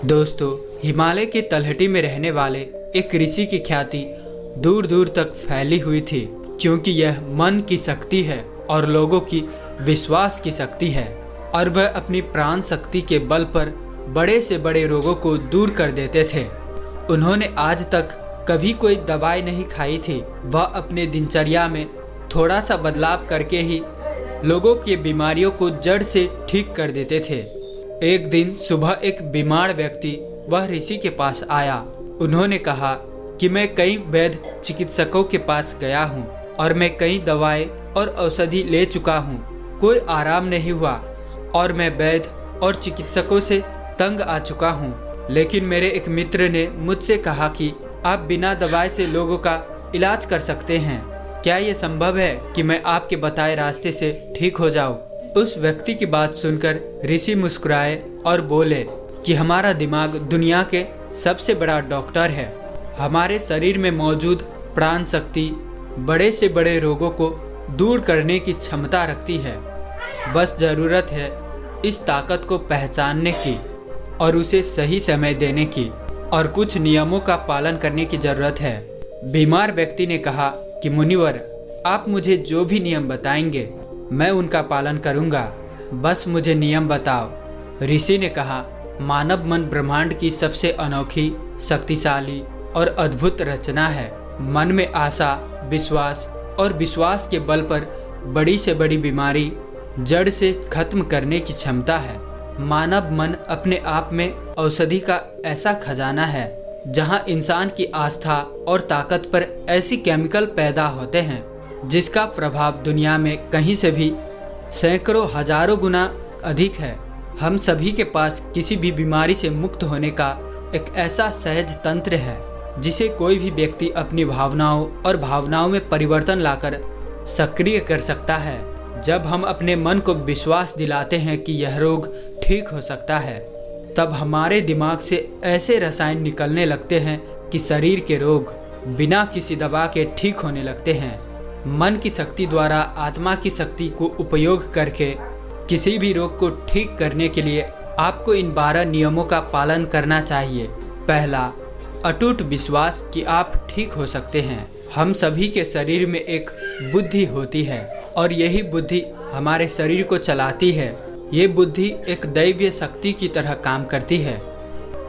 दोस्तों, हिमालय की तलहटी में रहने वाले एक ऋषि की ख्याति दूर दूर तक फैली हुई थी, क्योंकि यह मन की शक्ति है और लोगों की विश्वास की शक्ति है, और वह अपनी प्राण शक्ति के बल पर बड़े से बड़े रोगों को दूर कर देते थे। उन्होंने आज तक कभी कोई दवाई नहीं खाई थी। वह अपने दिनचर्या में थोड़ा सा बदलाव करके ही लोगों की बीमारियों को जड़ से ठीक कर देते थे। एक दिन सुबह एक बीमार व्यक्ति वह ऋषि के पास आया। उन्होंने कहा कि मैं कई वैद्य चिकित्सकों के पास गया हूँ और मैं कई दवाएं और औषधि ले चुका हूँ, कोई आराम नहीं हुआ और मैं वैद्य और चिकित्सकों से तंग आ चुका हूँ। लेकिन मेरे एक मित्र ने मुझसे कहा कि आप बिना दवाई से लोगों का इलाज कर सकते हैं। क्या ये संभव है कि मैं आपके बताए रास्ते से ठीक हो जाऊं? उस व्यक्ति की बात सुनकर ऋषि मुस्कुराए और बोले कि हमारा दिमाग दुनिया के सबसे बड़ा डॉक्टर है। हमारे शरीर में मौजूद प्राण शक्ति बड़े से बड़े रोगों को दूर करने की क्षमता रखती है। बस ज़रूरत है इस ताकत को पहचानने की और उसे सही समय देने की, और कुछ नियमों का पालन करने की ज़रूरत है। बीमार व्यक्ति ने कहा कि मुनिवर, आप मुझे जो भी नियम बताएंगे मैं उनका पालन करूंगा, बस मुझे नियम बताओ। ऋषि ने कहा, मानव मन ब्रह्मांड की सबसे अनोखी, शक्तिशाली और अद्भुत रचना है। मन में आशा, विश्वास और विश्वास के बल पर बड़ी से बड़ी बीमारी जड़ से खत्म करने की क्षमता है। मानव मन अपने आप में औषधि का ऐसा खजाना है, जहाँ इंसान की आस्था और ताकत पर ऐसी केमिकल पैदा होते हैं जिसका प्रभाव दुनिया में कहीं से भी सैकड़ों हजारों गुना अधिक है। हम सभी के पास किसी भी बीमारी से मुक्त होने का एक ऐसा सहज तंत्र है जिसे कोई भी व्यक्ति अपनी भावनाओं में परिवर्तन लाकर सक्रिय कर सकता है। जब हम अपने मन को विश्वास दिलाते हैं कि यह रोग ठीक हो सकता है, तब हमारे दिमाग से ऐसे रसायन निकलने लगते हैं कि शरीर के रोग बिना किसी दवा के ठीक होने लगते हैं। मन की शक्ति द्वारा आत्मा की शक्ति को उपयोग करके किसी भी रोग को ठीक करने के लिए आपको इन 12 नियमों का पालन करना चाहिए। पहला, अटूट विश्वास कि आप ठीक हो सकते हैं। हम सभी के शरीर में एक बुद्धि होती है और यही बुद्धि हमारे शरीर को चलाती है। ये बुद्धि एक दैवीय शक्ति की तरह काम करती है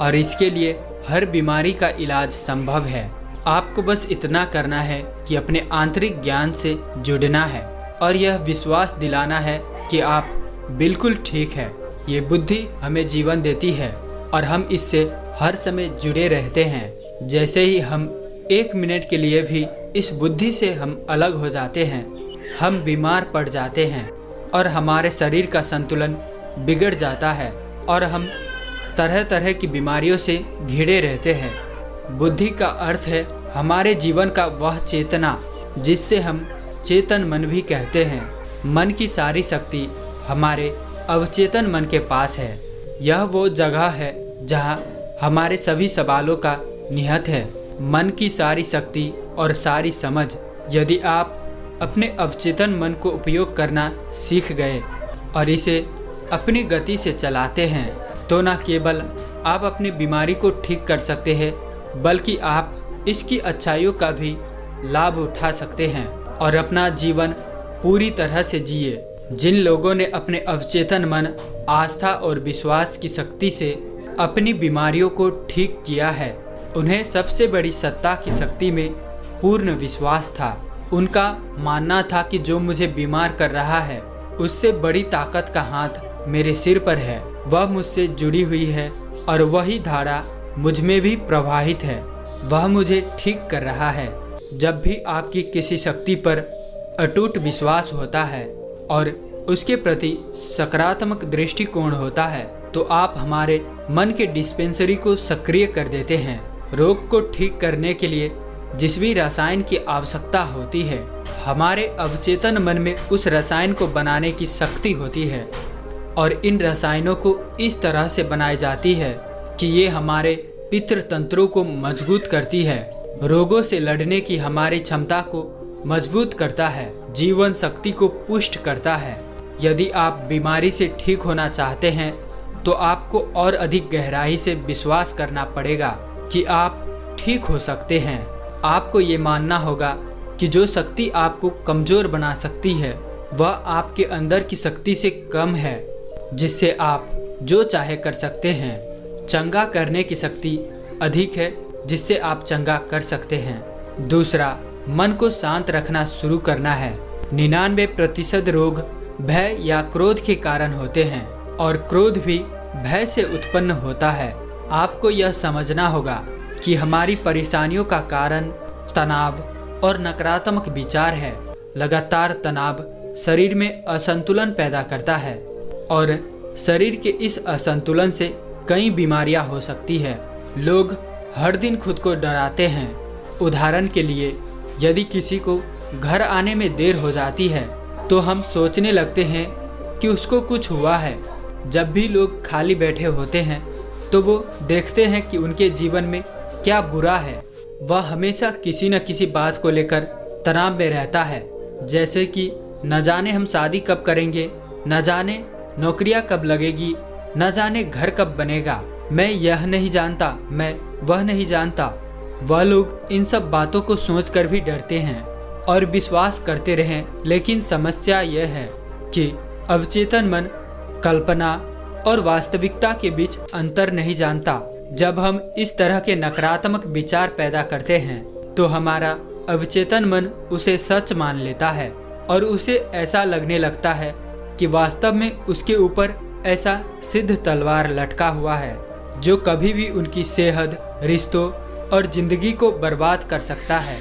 और इसके लिए हर बीमारी का इलाज संभव है। आपको बस इतना करना है कि अपने आंतरिक ज्ञान से जुड़ना है और यह विश्वास दिलाना है कि आप बिल्कुल ठीक है। ये बुद्धि हमें जीवन देती है और हम इससे हर समय जुड़े रहते हैं। जैसे ही हम 1 मिनट के लिए भी इस बुद्धि से हम अलग हो जाते हैं, हम बीमार पड़ जाते हैं और हमारे शरीर का संतुलन बिगड़ जाता है और हम तरह तरह की बीमारियों से घिरे रहते हैं। बुद्धि का अर्थ है हमारे जीवन का वह चेतना जिससे हम चेतन मन भी कहते हैं। मन की सारी शक्ति हमारे अवचेतन मन के पास है। यह वो जगह है जहाँ हमारे सभी सवालों का निहित है। मन की सारी शक्ति और सारी समझ यदि आप अपने अवचेतन मन को उपयोग करना सीख गए और इसे अपनी गति से चलाते हैं, तो न केवल आप अपनी बीमारी को ठीक कर सकते हैं, बल्कि आप इसकी अच्छाइयों का भी लाभ उठा सकते हैं और अपना जीवन पूरी तरह से जिए। जिन लोगों ने अपने अवचेतन मन, आस्था और विश्वास की शक्ति से अपनी बीमारियों को ठीक किया है, उन्हें सबसे बड़ी सत्ता की शक्ति में पूर्ण विश्वास था। उनका मानना था कि जो मुझे बीमार कर रहा है उससे बड़ी ताकत का हाथ मेरे सिर पर है, वह मुझसे जुड़ी हुई है और वही धारा मुझ में भी प्रवाहित है, वह मुझे ठीक कर रहा है। जब भी आपकी किसी शक्ति पर अटूट विश्वास होता है और उसके प्रति सकारात्मक दृष्टिकोण होता है, तो आप हमारे मन के डिस्पेंसरी को सक्रिय कर देते हैं। रोग को ठीक करने के लिए जिस भी रसायन की आवश्यकता होती है, हमारे अवचेतन मन में उस रसायन को बनाने की शक्ति होती है और इन रसायनों को इस तरह से बनाई जाती है कि ये हमारे पितृ तंत्रों को मजबूत करती है, रोगों से लड़ने की हमारी क्षमता को मजबूत करता है, जीवन शक्ति को पुष्ट करता है। यदि आप बीमारी से ठीक होना चाहते हैं तो आपको और अधिक गहराई से विश्वास करना पड़ेगा कि आप ठीक हो सकते हैं। आपको ये मानना होगा कि जो शक्ति आपको कमज़ोर बना सकती है वह आपके अंदर की शक्ति से कम है, जिससे आप जो चाहे कर सकते हैं। चंगा करने की शक्ति अधिक है, जिससे आप चंगा कर सकते हैं। दूसरा, मन को शांत रखना शुरू करना है। 99% रोग भय या क्रोध के कारण होते हैं और क्रोध भी भय से उत्पन्न होता है। आपको यह समझना होगा कि हमारी परेशानियों का कारण तनाव और नकारात्मक विचार है। लगातार तनाव शरीर में असंतुलन पैदा करता है और शरीर के इस असंतुलन से कई बीमारियां हो सकती है। लोग हर दिन खुद को डराते हैं। उदाहरण के लिए, यदि किसी को घर आने में देर हो जाती है तो हम सोचने लगते हैं कि उसको कुछ हुआ है। जब भी लोग खाली बैठे होते हैं तो वो देखते हैं कि उनके जीवन में क्या बुरा है। वह हमेशा किसी न किसी बात को लेकर तनाव में रहता है, जैसे कि न जाने हम शादी कब करेंगे, न जाने नौकरियां कब लगेगी, न जाने घर कब बनेगा, मैं यह नहीं जानता, मैं वह नहीं जानता। वह लोग इन सब बातों को सोचकर भी डरते हैं और विश्वास करते रहें। लेकिन समस्या यह है कि अवचेतन मन कल्पना और वास्तविकता के बीच अंतर नहीं जानता। जब हम इस तरह के नकारात्मक विचार पैदा करते हैं तो हमारा अवचेतन मन उसे सच मान लेता है और उसे ऐसा लगने लगता है कि वास्तव में उसके ऊपर ऐसा सिद्ध तलवार लटका हुआ है जो कभी भी उनकी सेहत, रिश्तों और जिंदगी को बर्बाद कर सकता है।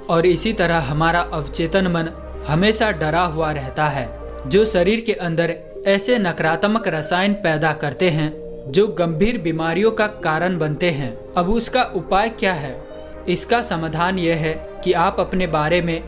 और इसी तरह हमारा अवचेतन मन हमेशा डरा हुआ रहता है, जो शरीर के अंदर ऐसे नकारात्मक रसायन पैदा करते हैं जो गंभीर बीमारियों का कारण बनते हैं। अब उसका उपाय क्या है? इसका समाधान यह है कि आप अपने बारे में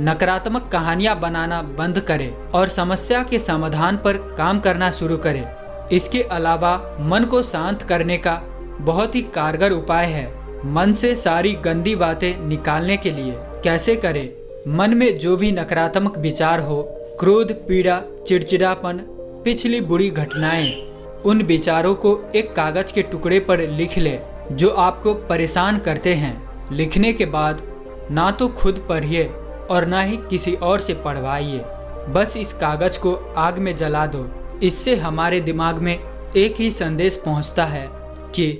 नकारात्मक कहानियां बनाना बंद करें और समस्या के समाधान पर काम करना शुरू करें। इसके अलावा मन को शांत करने का बहुत ही कारगर उपाय है। मन से सारी गंदी बातें निकालने के लिए कैसे करें? मन में जो भी नकारात्मक विचार हो, क्रोध, पीड़ा, चिड़चिड़ापन, पिछली बुरी घटनाएं, उन विचारों को एक कागज के टुकड़े पर लिख ले जो आपको परेशान करते हैं। लिखने के बाद ना तो खुद पढ़िए और ना ही किसी और से पढ़वाइए। बस इस कागज को आग में जला दो। इससे हमारे दिमाग में एक ही संदेश पहुंचता है कि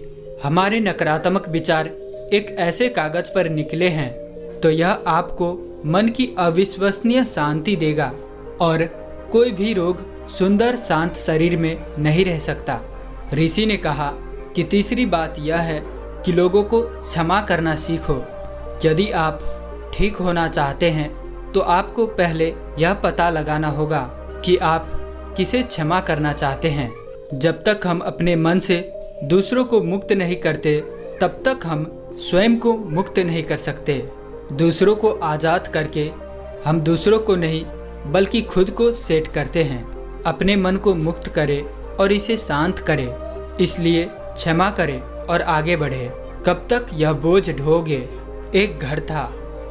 हमारे नकारात्मक विचार एक ऐसे कागज पर निकले हैं, तो यह आपको मन की अविश्वसनीय शांति देगा और कोई भी रोग सुंदर शांत शरीर में नहीं रह सकता। ऋषि ने कहा कि तीसरी बात यह है कि लोगों को क्षमा करना सीखो। यदि आप ठीक होना चाहते हैं तो आपको पहले यह पता लगाना होगा कि आप किसे क्षमा करना चाहते हैं। जब तक हम अपने मन से दूसरों को मुक्त नहीं करते तब तक हम स्वयं को मुक्त नहीं कर सकते। दूसरों को आज़ाद करके हम दूसरों को नहीं बल्कि खुद को सेट करते हैं। अपने मन को मुक्त करें और इसे शांत करें। इसलिए क्षमा करें और आगे बढ़े। कब तक यह बोझ ढोगे? एक घर था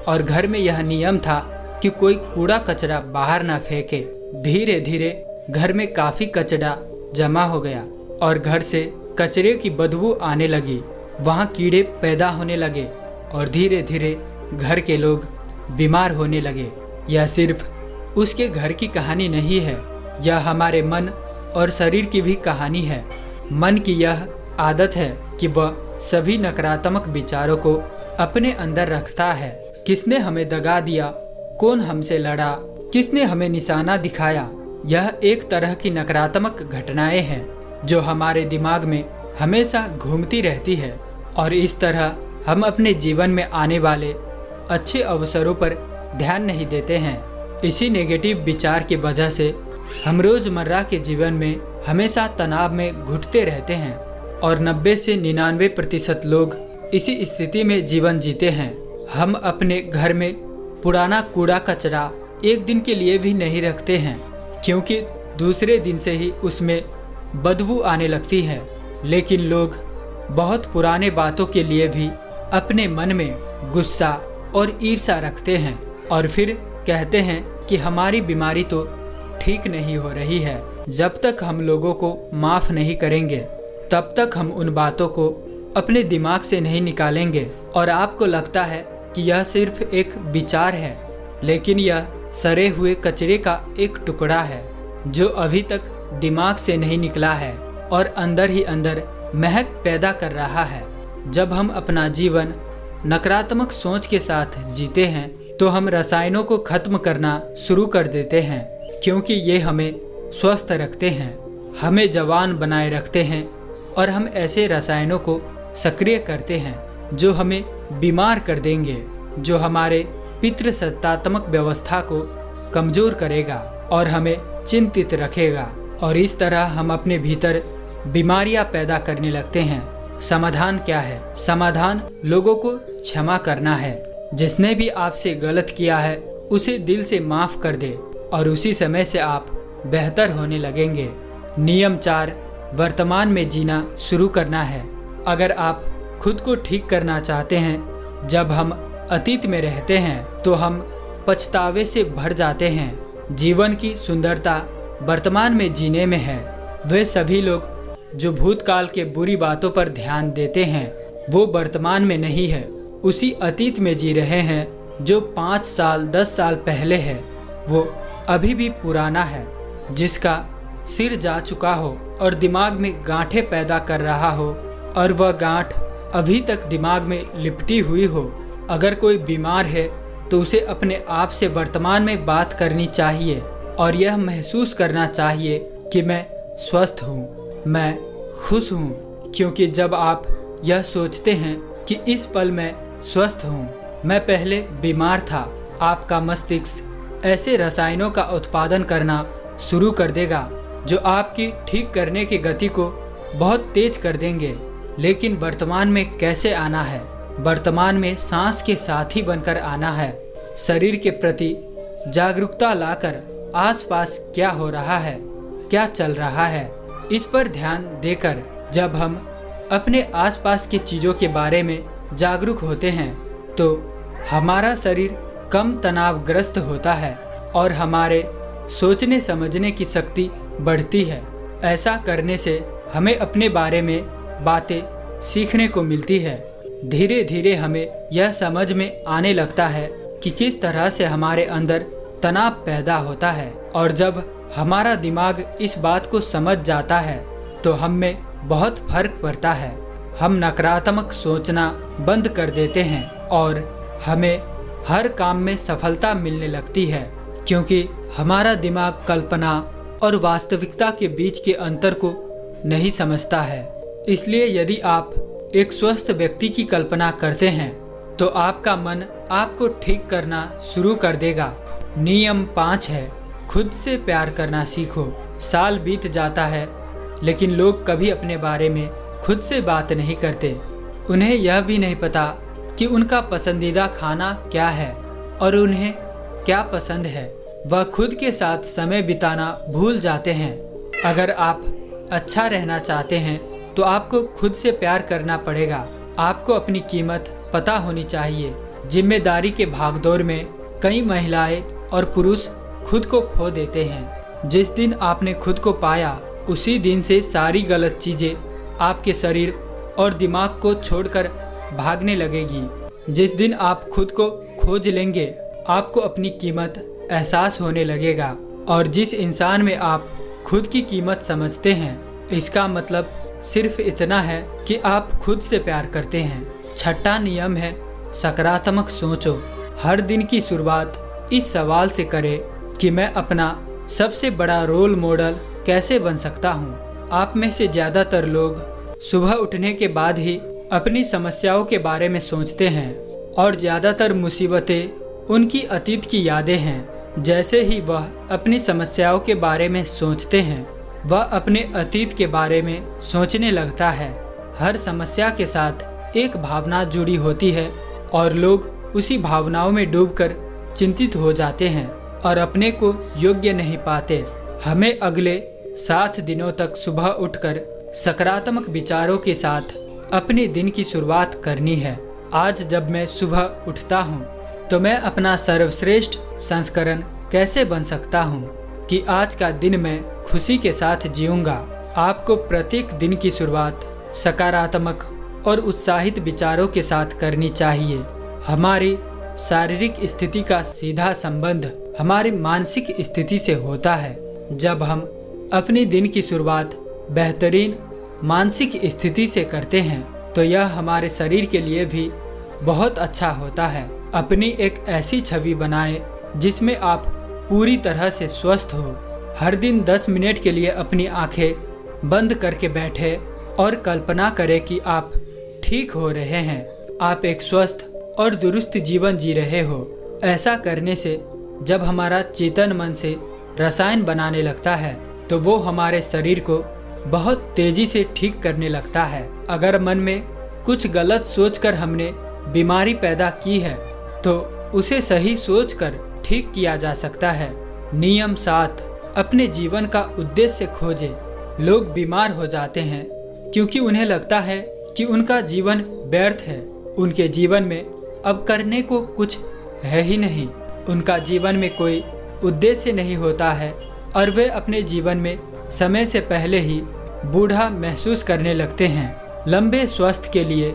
और घर में यह नियम था कि कोई कूड़ा कचरा बाहर ना फेंके। धीरे धीरे घर में काफ़ी कचरा जमा हो गया और घर से कचरे की बदबू आने लगी। वहाँ कीड़े पैदा होने लगे और धीरे धीरे घर के लोग बीमार होने लगे। यह सिर्फ उसके घर की कहानी नहीं है, यह हमारे मन और शरीर की भी कहानी है। मन की यह आदत है कि वह सभी नकारात्मक विचारों को अपने अंदर रखता है। किसने हमें दगा दिया? कौन हमसे लड़ा? किसने हमें निशाना दिखाया? यह एक तरह की नकारात्मक घटनाएं हैं जो हमारे दिमाग में हमेशा घूमती रहती है और इस तरह हम अपने जीवन में आने वाले अच्छे अवसरों पर ध्यान नहीं देते हैं। इसी नेगेटिव विचार की वजह से हम रोज़मर्रा के जीवन में हमेशा तनाव में घुटते रहते हैं और 90 से 99% लोग इसी स्थिति में जीवन जीते हैं। हम अपने घर में पुराना कूड़ा कचरा एक दिन के लिए भी नहीं रखते हैं, क्योंकि दूसरे दिन से ही उसमें बदबू आने लगती है। लेकिन लोग बहुत पुराने बातों के लिए भी अपने मन में गुस्सा और ईर्ष्या रखते हैं और फिर कहते हैं कि हमारी बीमारी तो ठीक नहीं हो रही है। जब तक हम लोगों को माफ़ नहीं करेंगे तब तक हम उन बातों को अपने दिमाग से नहीं निकालेंगे। और आपको लगता है कि यह सिर्फ एक विचार है, लेकिन यह सड़े हुए कचरे का एक टुकड़ा है जो अभी तक दिमाग से नहीं निकला है और अंदर ही अंदर महक पैदा कर रहा है। जब हम अपना जीवन नकारात्मक सोच के साथ जीते हैं तो हम रसायनों को खत्म करना शुरू कर देते हैं, क्योंकि ये हमें स्वस्थ रखते हैं, हमें जवान बनाए रखते हैं और हम ऐसे रसायनों को सक्रिय करते हैं जो हमें बीमार कर देंगे, जो हमारे पितृसत्तात्मक व्यवस्था को कमज़ोर करेगा और हमें चिंतित रखेगा। और इस तरह हम अपने भीतर बीमारियां पैदा करने लगते हैं। समाधान क्या है? समाधान लोगों को क्षमा करना है। जिसने भी आपसे गलत किया है उसे दिल से माफ़ कर दे और उसी समय से आप बेहतर होने लगेंगे। नियम 4, वर्तमान में जीना शुरू करना है। अगर आप खुद को ठीक करना चाहते हैं, जब हम अतीत में रहते हैं तो हम पछतावे से भर जाते हैं। जीवन की सुंदरता वर्तमान में जीने में है। वे सभी लोग जो भूतकाल के बुरी बातों पर ध्यान देते हैं वो वर्तमान में नहीं है, उसी अतीत में जी रहे हैं जो 5 साल 10 साल पहले है। वो अभी भी पुराना है, जिसका सिर जा चुका हो और दिमाग में गांठें पैदा कर रहा हो और वह गांठ अभी तक दिमाग में लिपटी हुई हो। अगर कोई बीमार है तो उसे अपने आप से वर्तमान में बात करनी चाहिए और यह महसूस करना चाहिए कि मैं स्वस्थ हूँ, मैं खुश हूँ। क्योंकि जब आप यह सोचते हैं कि इस पल मैं स्वस्थ हूँ, मैं पहले बीमार था, आपका मस्तिष्क ऐसे रसायनों का उत्पादन करना शुरू कर देगा जो आपकी ठीक करने की गति को बहुत तेज कर देंगे। लेकिन वर्तमान में कैसे आना है? वर्तमान में सांस के साथी बनकर आना है। शरीर के प्रति जागरूकता लाकर आसपास क्या हो रहा है, क्या चल रहा है, इस पर ध्यान देकर जब हम अपने आसपास की चीज़ों के बारे में जागरूक होते हैं तो हमारा शरीर कम तनावग्रस्त होता है और हमारे सोचने समझने की शक्ति बढ़ती है। ऐसा करने से हमें अपने बारे में बातें सीखने को मिलती है। धीरे धीरे हमें यह समझ में आने लगता है कि किस तरह से हमारे अंदर तनाव पैदा होता है। और जब हमारा दिमाग इस बात को समझ जाता है तो हम में बहुत फर्क पड़ता है। हम नकारात्मक सोचना बंद कर देते हैं और हमें हर काम में सफलता मिलने लगती है, क्योंकि हमारा दिमाग कल्पना और वास्तविकता के बीच के अंतर को नहीं समझता है। इसलिए यदि आप एक स्वस्थ व्यक्ति की कल्पना करते हैं तो आपका मन आपको ठीक करना शुरू कर देगा। नियम 5 है, खुद से प्यार करना सीखो। साल बीत जाता है लेकिन लोग कभी अपने बारे में खुद से बात नहीं करते। उन्हें यह भी नहीं पता कि उनका पसंदीदा खाना क्या है और उन्हें क्या पसंद है। वह खुद के साथ समय बिताना भूल जाते हैं। अगर आप अच्छा रहना चाहते हैं तो आपको खुद से प्यार करना पड़ेगा। आपको अपनी कीमत पता होनी चाहिए। जिम्मेदारी के भागदौड़ में कई महिलाएं और पुरुष खुद को खो देते हैं। जिस दिन आपने खुद को पाया उसी दिन से सारी गलत चीज़ें आपके शरीर और दिमाग को छोड़कर भागने लगेगी। जिस दिन आप खुद को खोज लेंगे आपको अपनी कीमत एहसास होने लगेगा। और जिस इंसान में आप खुद की कीमत समझते हैं, इसका मतलब सिर्फ इतना है कि आप खुद से प्यार करते हैं। 6वां नियम है, सकारात्मक सोचो। हर दिन की शुरुआत इस सवाल से करें कि मैं अपना सबसे बड़ा रोल मॉडल कैसे बन सकता हूँ। आप में से ज़्यादातर लोग सुबह उठने के बाद ही अपनी समस्याओं के बारे में सोचते हैं और ज़्यादातर मुसीबतें उनकी अतीत की यादें हैं। जैसे ही वह अपनी समस्याओं के बारे में सोचते हैं वह अपने अतीत के बारे में सोचने लगता है। हर समस्या के साथ एक भावना जुड़ी होती है और लोग उसी भावनाओं में डूबकर चिंतित हो जाते हैं और अपने को योग्य नहीं पाते। हमें अगले 7 दिनों तक सुबह उठकर सकारात्मक विचारों के साथ अपने दिन की शुरुआत करनी है। आज जब मैं सुबह उठता हूँ तो मैं अपना सर्वश्रेष्ठ संस्करण कैसे बन सकता हूँ। कि आज का दिन मैं खुशी के साथ जीऊंगा। आपको प्रत्येक दिन की शुरुआत सकारात्मक और उत्साहित विचारों के साथ करनी चाहिए। हमारी शारीरिक स्थिति का सीधा संबंध हमारी मानसिक स्थिति से होता है। जब हम अपनी दिन की शुरुआत बेहतरीन मानसिक स्थिति से करते हैं तो यह हमारे शरीर के लिए भी बहुत अच्छा होता है। अपनी एक ऐसी छवि बनाएं जिसमें आप पूरी तरह से स्वस्थ हो। हर दिन 10 मिनट के लिए अपनी आंखें बंद करके बैठे और कल्पना करें कि आप ठीक हो रहे हैं, आप एक स्वस्थ और दुरुस्त जीवन जी रहे हो। ऐसा करने से जब हमारा चेतन मन से रसायन बनाने लगता है तो वो हमारे शरीर को बहुत तेजी से ठीक करने लगता है। अगर मन में कुछ गलत सोचकर हमने बीमारी पैदा की है तो उसे सही सोचकर ठीक किया जा सकता है। नियम 7, अपने जीवन का उद्देश्य खोजें। लोग बीमार हो जाते हैं क्योंकि उन्हें लगता है कि उनका जीवन व्यर्थ है। उनके जीवन में अब करने को कुछ है ही नहीं। उनका जीवन में कोई उद्देश्य नहीं होता है और वे अपने जीवन में समय से पहले ही बूढ़ा महसूस करने लगते हैं। लंबे स्वास्थ्य के लिए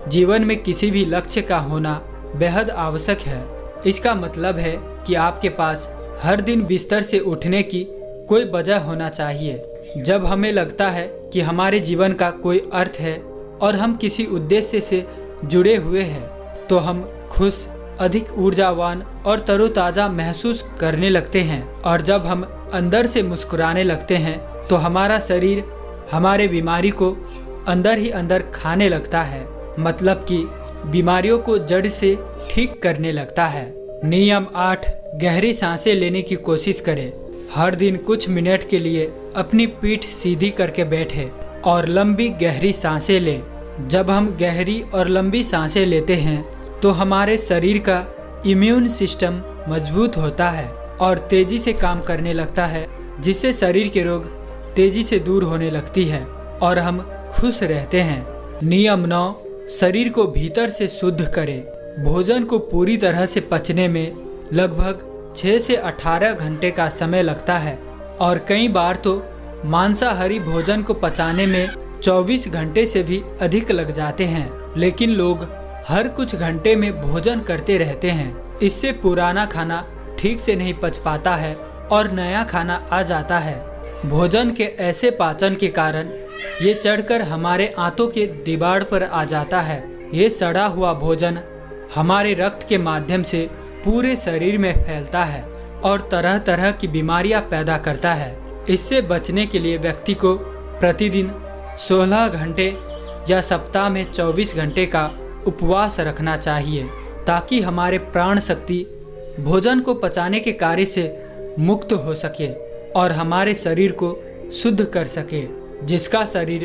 जीवन में किसी भी लक्ष्य का होना बेहद आवश्यक है। इसका मतलब है कि आपके पास हर दिन बिस्तर से उठने की कोई वजह होना चाहिए। जब हमें लगता है कि हमारे जीवन का कोई अर्थ है और हम किसी उद्देश्य से जुड़े हुए हैं तो हम खुश, अधिक ऊर्जावान और तरोताज़ा महसूस करने लगते हैं। और जब हम अंदर से मुस्कुराने लगते हैं तो हमारा शरीर हमारे बीमारी को अंदर ही अंदर खाने लगता है, मतलब कि बीमारियों को जड़ से ठीक करने लगता है। नियम 8, गहरी सांसें लेने की कोशिश करें। हर दिन कुछ मिनट के लिए अपनी पीठ सीधी करके बैठे और लंबी गहरी सांसें लें। जब हम गहरी और लंबी सांसें लेते हैं तो हमारे शरीर का इम्यून सिस्टम मजबूत होता है और तेजी से काम करने लगता है, जिससे शरीर के रोग तेजी से दूर होने लगती है और हम खुश रहते हैं। नियम 9, शरीर को भीतर से शुद्ध करें। भोजन को पूरी तरह से पचने में लगभग 6 से 18 घंटे का समय लगता है और कई बार तो मांसाहारी भोजन को पचाने में 24 घंटे से भी अधिक लग जाते हैं। लेकिन लोग हर कुछ घंटे में भोजन करते रहते हैं। इससे पुराना खाना ठीक से नहीं पच पाता है और नया खाना आ जाता है। भोजन के ऐसे पाचन के कारण ये चढ़कर हमारे आंतों के दीवार पर आ जाता है। ये सड़ा हुआ भोजन हमारे रक्त के माध्यम से पूरे शरीर में फैलता है और तरह तरह की बीमारियां पैदा करता है। इससे बचने के लिए व्यक्ति को प्रतिदिन 16 घंटे या सप्ताह में 24 घंटे का उपवास रखना चाहिए ताकि हमारे प्राण शक्ति भोजन को पचाने के कार्य से मुक्त हो सके और हमारे शरीर को शुद्ध कर सके। जिसका शरीर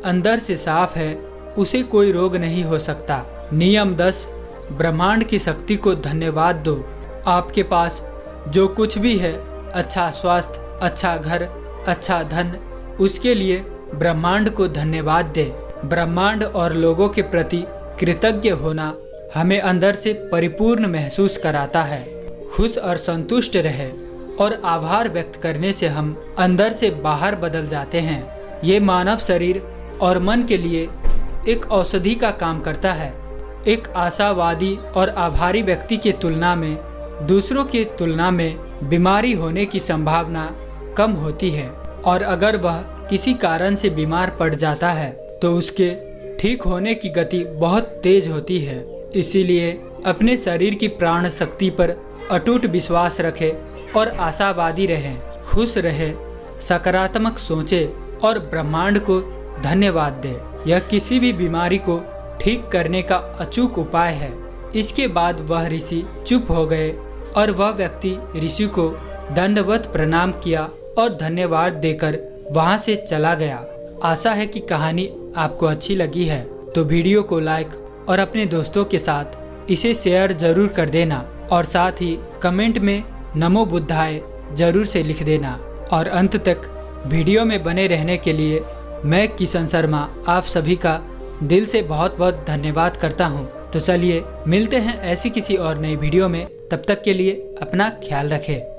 अंदर से साफ है उसे कोई रोग नहीं हो सकता। नियम 10, ब्रह्मांड की शक्ति को धन्यवाद दो। आपके पास जो कुछ भी है, अच्छा स्वास्थ्य, अच्छा घर, अच्छा धन, उसके लिए ब्रह्मांड को धन्यवाद दे। ब्रह्मांड और लोगों के प्रति कृतज्ञ होना हमें अंदर से परिपूर्ण महसूस कराता है। खुश और संतुष्ट रहे और आभार व्यक्त करने से हम अंदर से बाहर बदल जाते हैं। ये मानव शरीर और मन के लिए एक औषधि का काम करता है। एक आशावादी और आभारी व्यक्ति की तुलना में दूसरों की तुलना में बीमारी होने की संभावना कम होती है और अगर वह किसी कारण से बीमार पड़ जाता है तो उसके ठीक होने की गति बहुत तेज होती है। इसीलिए अपने शरीर की प्राण शक्ति पर अटूट विश्वास रखें और आशावादी रहें, खुश रहें, सकारात्मक सोचें और ब्रह्मांड को धन्यवाद दें। यह किसी भी बीमारी को ठीक करने का अचूक उपाय है। इसके बाद वह ऋषि चुप हो गए और वह व्यक्ति ऋषि को दंडवत प्रणाम किया और धन्यवाद देकर वहां से चला गया। आशा है कि कहानी आपको अच्छी लगी है तो वीडियो को लाइक और अपने दोस्तों के साथ इसे शेयर जरूर कर देना और साथ ही कमेंट में नमो बुद्धाय जरूर से लिख देना। और अंत तक वीडियो में बने रहने के लिए मैं किशन शर्मा आप सभी का दिल से बहुत बहुत धन्यवाद करता हूं। तो चलिए मिलते हैं ऐसी किसी और नई वीडियो में, तब तक के लिए अपना ख्याल रखें।